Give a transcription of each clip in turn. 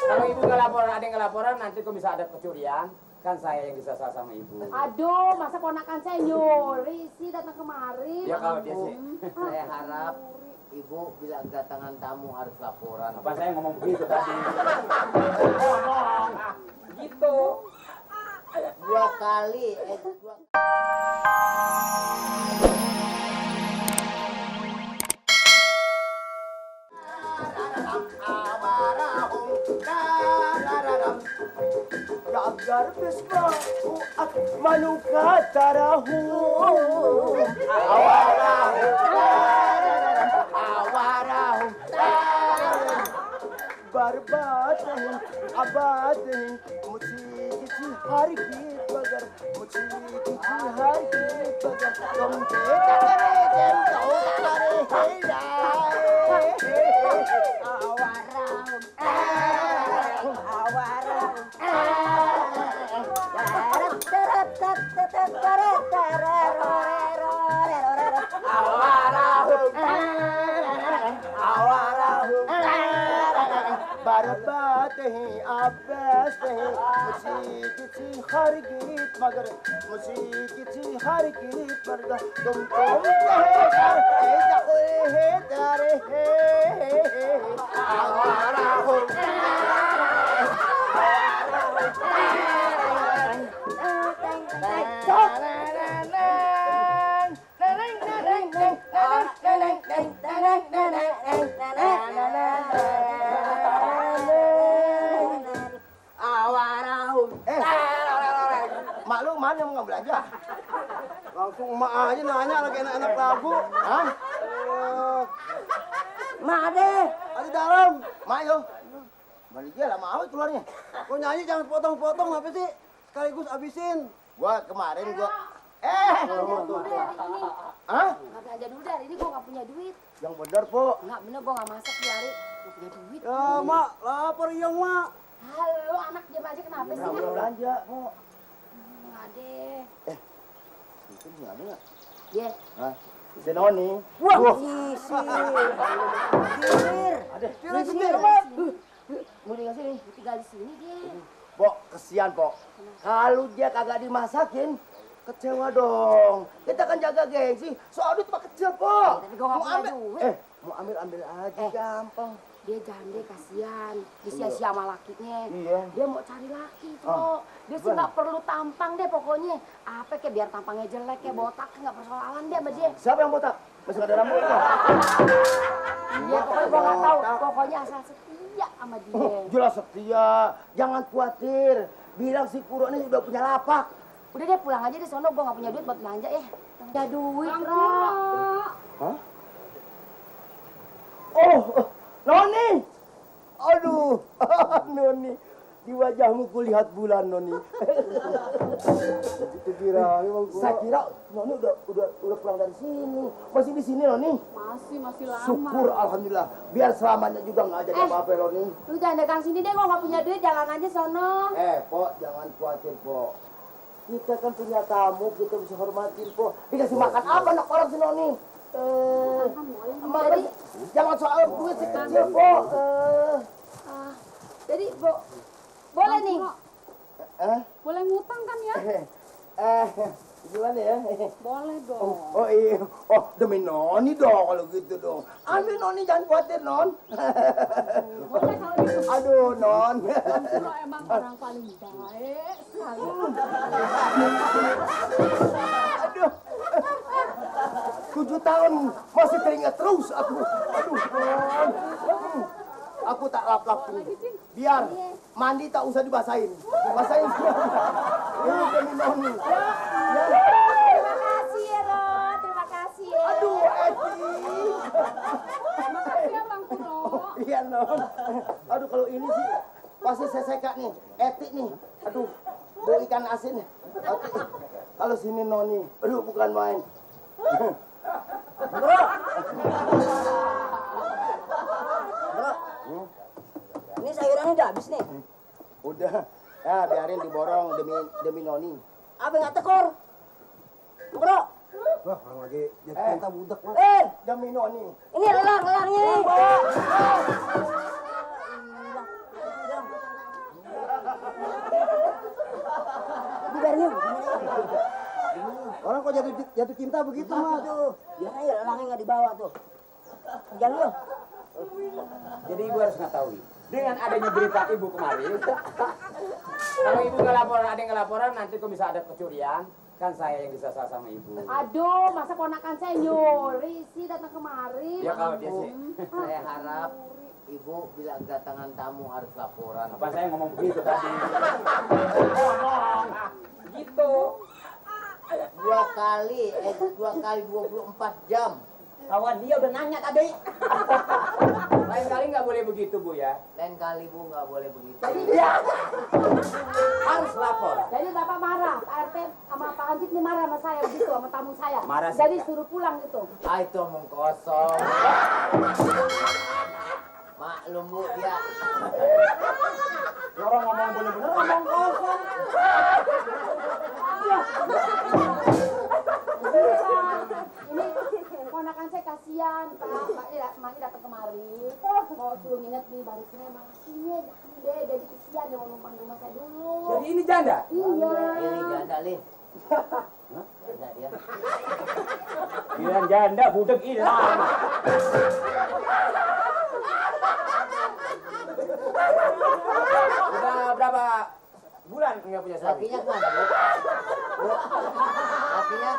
Kalau ibu nggak laporan, ada yang nggak laporan, nanti kok bisa ada kecurian. Kan saya yang disasar sama ibu. Aduh, masa ponakan saya nyuri sih datang kemari. Ya kalau dia sih. Saya harap ibu bila kedatangan tamu harus laporan. Apa saya ngomong begitu tadi? Ngomong. Gitu. 2 kali. Jagar bisma'u akmaluka tarahum awarahum barbatahum abadahum musikisi hargit bagar musikisi hargit bagar tumte kare kem tau kare barbateh abbasteh musikisi hargit magar musikisi hargit bagar tum mak lu mana mau nggak belanja? Langsung emak aja nanya lagi anak-anak lagu. Hah? Mak deh. Ada dalam. Mak yo. Balik dia lama amat keluarnya. Kau nyanyi jangan potong-potong apa sih? Sekaligus abisin. Gua kemarin gua Hah? Nggak belanja dulu dari ini gua nggak punya duit. yang bener, Po. Nggak bener gua nggak masak di hari. Nggak punya duit. Ya, Mak, lapar yang Mak. Halo anak diam aja kenapa sih? Udah belanja, Po. Nggak deh. Itu nggak ada nggak? Ye. Hah? Si Noni. Wah, Wah. Ada. Sini, sini, Mak. Mau dikasih nih. Tinggal di sini dia. Po, kesian, Po. Kalau dia kagak dimasakin, kecewa dong. Kita kan jaga gengsi. Soal duit mah kecil, Po. Tapi gua nggak punya ambil, duit. mau ambil aja, gampang. Dia jande kasihan, disia-sia sama lakinya. Iya. Dia mau cari laki tuh. Dia sih nggak perlu tampang deh pokoknya. Apa kayak biar tampangnya jelek kayak botak nggak persoalan dia sama dia. Siapa yang botak? Masih nggak ada rambutnya. Iya pokoknya gua nggak tahu. Pokoknya asal setia sama dia. Jelas setia. Jangan khawatir. Bilang si Puro ini udah punya lapak. Udah deh pulang aja deh sono. Gua nggak punya duit buat belanja ya. Punya duit, Bro. Hah? Oh, Noni. Aduh, Noni. Di wajahmu kulihat bulan, Noni. Itu kira, saya kira Noni udah pulang dari sini. Masih di sini, Noni? Masih lama. Syukur, alhamdulillah. Biar selamanya juga nggak jadi apa-apa, Noni. Lu jangan dagang sini deh, gua nggak punya duit, jalan aja sono. Po, jangan khawatir, Po. Kita kan punya tamu, kita bisa hormatin, Po. Dikasih makan apa anak orang si Noni? Jadi, Jangan soal duit sekecil, Po. jadi boleh nih. Boleh ngutang kan ya? Gimana ya? Boleh dong. Oh iya, demi Noni dong kalau gitu dong. Ambil Noni, jangan khawatir, Non. Boleh kalau gitu. Aduh, Non. Kalau emang orang paling baik sekali. Aduh. 7 tahun masih teringat terus aku. Aduh, Non. Aku tak lap-lap ini. Biar mandi tak usah dibasahin. Dibasahin. Ini demi Noni. Terima kasih ya, Ron. Terima kasih ya. Aduh, Eti. Terima kasih ya Bang Puro. Iya, Non. Aduh, kalau ini sih pasti saya seka nih. Eti nih. Aduh, bau ikan asin. Eti. Kalau sini Noni. Aduh, bukan main. Bro. Ini sayurannya udah habis nih. Udah. Ya, biarin diborong demi Noni. Apa nggak tekor? Bro. Wah, orang lagi jadi kita budak. Demi Noni. Ini elang-elangnya. Bernium. Orang kok jatuh cinta begitu mah. Tuh, biasanya ya lelangnya nggak dibawa tuh. Jangan lu. Jadi ibu harus mengetahui, dengan adanya berita ibu kemarin, kalau ibu nggak laporan, ada yang nggak laporan, nanti kok bisa ada kecurian, kan saya yang disasar sama ibu. Aduh, masa ponakan saya nyuri sih datang kemari. Ya kalau dia sih, Saya harap ibu bila kedatangan tamu harus laporan. apa saya ngomong begitu tadi? Ngomong, gitu. 2 kali 24 jam. Kawan dia udah nanya tadi. Lain kali nggak boleh begitu bu ya. Lain kali bu nggak boleh begitu. Harus lapor. Jadi Bapak marah, Pak RT sama Pak Hansip ini marah sama saya begitu, sama tamu saya. Marah sih, Jadi Kak. suruh pulang gitu. Ah itu omong kosong. Maklum bu dia. Orang ngomong bener-bener ngomong kosong. Ini ponakan saya kasihan, Pak. Maknya datang kemari. Mau suruh nginep di baru saya makasihnya, jangan deh. Jadi kasihan dia mau numpang di rumah saya dulu. Jadi ini janda? Iya. Ini janda lih. Janda dia. Bilang janda, budek hilang. Udah berapa bulan nggak punya suami? Lakinya kemana bu? Bu, lakinya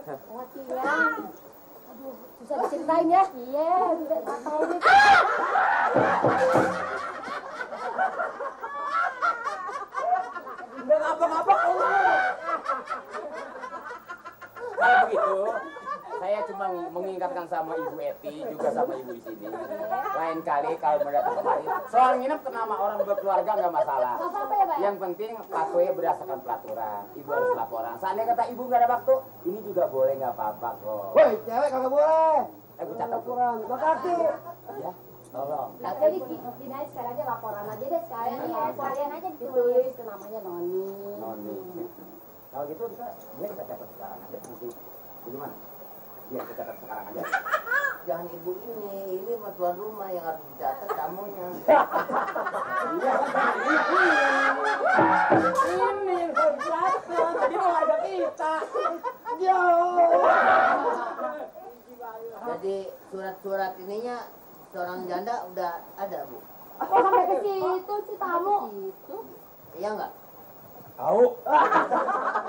Lakinya. Aduh, susah diceritain ya. Iya, tidak tahu nih. Udah ngapa-ngapa. Kalau begitu, saya cuma mengingatkan sama Ibu Eti, juga sama Ibu di sini. Lain kali kalau mau datang kemari, soal nginep ke nama orang berkeluarga nggak masalah. Nggak apa-apa ya, Pak? Yang penting patuhnya berdasarkan peraturan. Ibu harus laporan. Seandainya kata Ibu nggak ada waktu, ini juga boleh nggak apa-apa kok. Woi, cewek kagak boleh. Aku catat tuh. Kurang. Makasih. Ya, tolong. Nah, jadi Dina sekalian aja laporan aja deh sekalian. Iya, sekalian aja ditulis ke namanya Noni. Noni. Kalau gitu dia kita catat sekarang aja. Nanti bagaimana? Dia kita catat sekarang aja. jangan ibu ini tuan rumah yang harus dicatat tamunya. Iya kan ini yang harus dicatat. Tadi mau ada kita. Yo. Jadi surat-surat ininya seorang janda udah ada bu. Kok sampai ke situ sih tamu? Itu. Iya nggak? Tahu.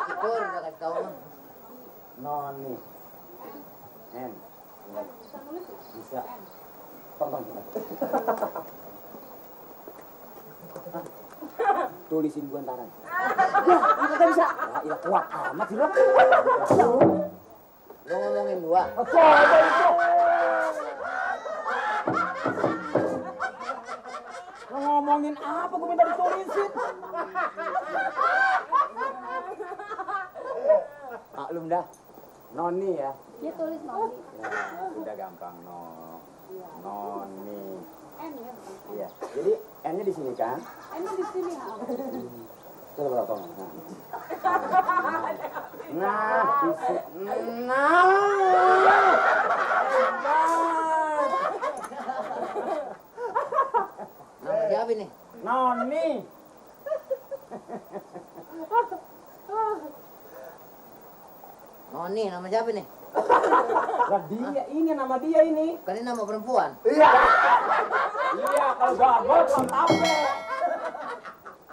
Syukur udah kasih tahu. Noni. N. Bisa. Tonton kita. Tulisin gua ntaran. Enggak bisa. Ya, iya kuat amat sih lo. Lo ngomongin gua. Coba itu. Lo ngomongin apa? Gua minta ditulisin. Maklum dah. Noni ya. Dia tulis Noni. Ya, udah gampang no. Noni. N ya, bukan N. Iya. Jadi N-nya di sini kan? N-nya di sini ya. Coba tolong. Nah, di sini. Nah. Nama siapa nih? Noni. Noni, nama siapa nih? Lah dia ini nama dia ini. Kan ini nama perempuan. Iya, kalau gagal kan tape.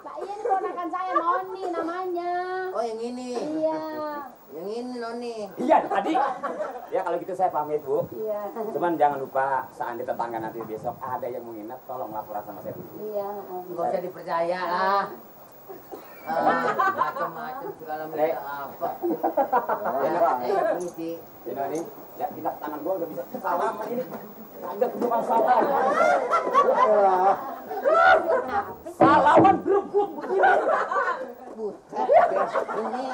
Pak, iya ini ponakan saya Noni namanya. Oh yang ini. Iya. Yang ini Noni. Iya, tadi. Ya kalau gitu saya pamit, Bu. Iya. Cuman jangan lupa seandainya tetangga nanti besok ada yang menginap, tolong laporan sama saya dulu. Iya. Gak usah dipercaya lah. Macam-macam segala macam apa. Ini sih. Ini, ya tidak tangan gua udah bisa salaman ini. Agak bukan salah. Salaman berebut begini. Buset, ini.